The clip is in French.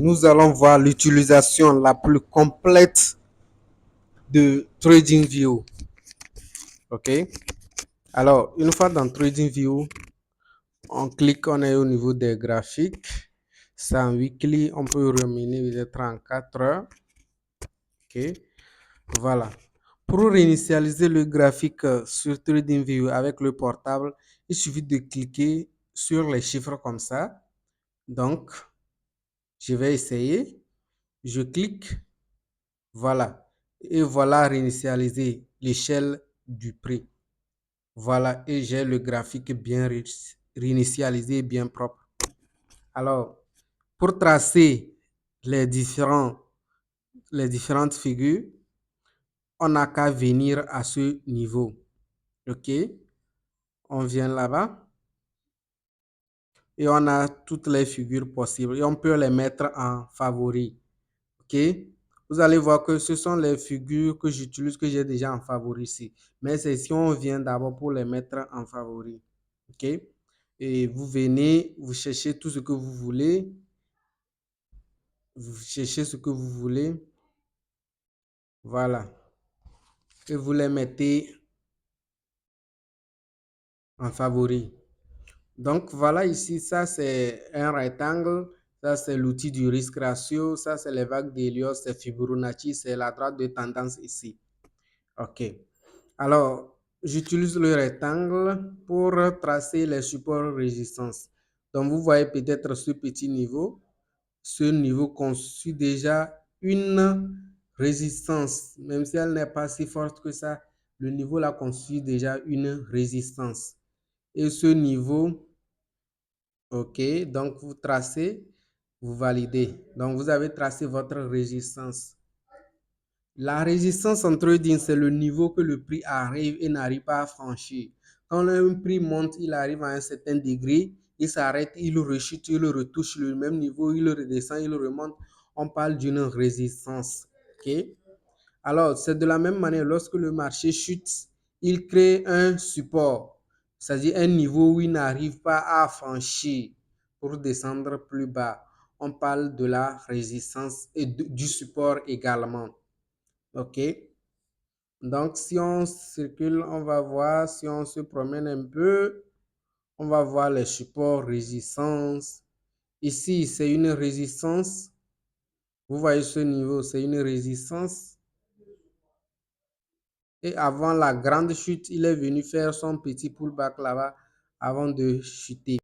Nous allons voir l'utilisation la plus complète de TradingView. OK? Alors, une fois dans TradingView, on clique, on est au niveau des graphiques. C'est en weekly, on peut remener peut-être en 4 heures. OK? Voilà. Pour réinitialiser le graphique sur TradingView avec le portable, il suffit de cliquer sur les chiffres comme ça. Donc, je vais essayer. Je clique. Voilà. Et voilà réinitialiser l'échelle du prix. Voilà. Et j'ai le graphique bien réinitialisé, bien propre. Alors, pour tracer les différentes figures, on n'a qu'à venir à ce niveau. OK? On vient là-bas et on a toutes les figures possibles et on peut les mettre en favori. OK? Vous allez voir que ce sont les figures que j'utilise, que j'ai déjà en favori ici. Mais c'est si on vient d'abord pour les mettre en favori. OK? Et vous venez, vous cherchez tout ce que vous voulez. Vous cherchez ce que vous voulez. Voilà. Et vous les mettez en favori. Donc voilà ici, ça c'est un rectangle, ça c'est l'outil du risque ratio, ça c'est les vagues d'Helios, c'est Fibonacci, c'est la droite de tendance ici. OK. Alors, j'utilise le rectangle pour tracer les supports résistance. Donc vous voyez peut-être ce petit niveau. Ce niveau constitue déjà une résistance, même si elle n'est pas si forte que ça, le niveau là constitue déjà une résistance. Et ce niveau, OK, donc vous tracez, vous validez. Donc vous avez tracé votre résistance. La résistance en trading, c'est le niveau que le prix arrive et n'arrive pas à franchir. Quand le prix monte, il arrive à un certain degré, il s'arrête, il rechute, il retouche le même niveau, il redescend, il remonte. On parle d'une résistance. OK? Alors, c'est de la même manière, lorsque le marché chute, il crée un support, c'est-à-dire un niveau où il n'arrive pas à franchir pour descendre plus bas. On parle de la résistance et du support également. OK? Donc, si on circule, on va voir, si on se promène un peu, on va voir les supports résistance. Ici, c'est une résistance. Vous voyez ce niveau, c'est une résistance. Et avant la grande chute, il est venu faire son petit pullback là-bas avant de chuter.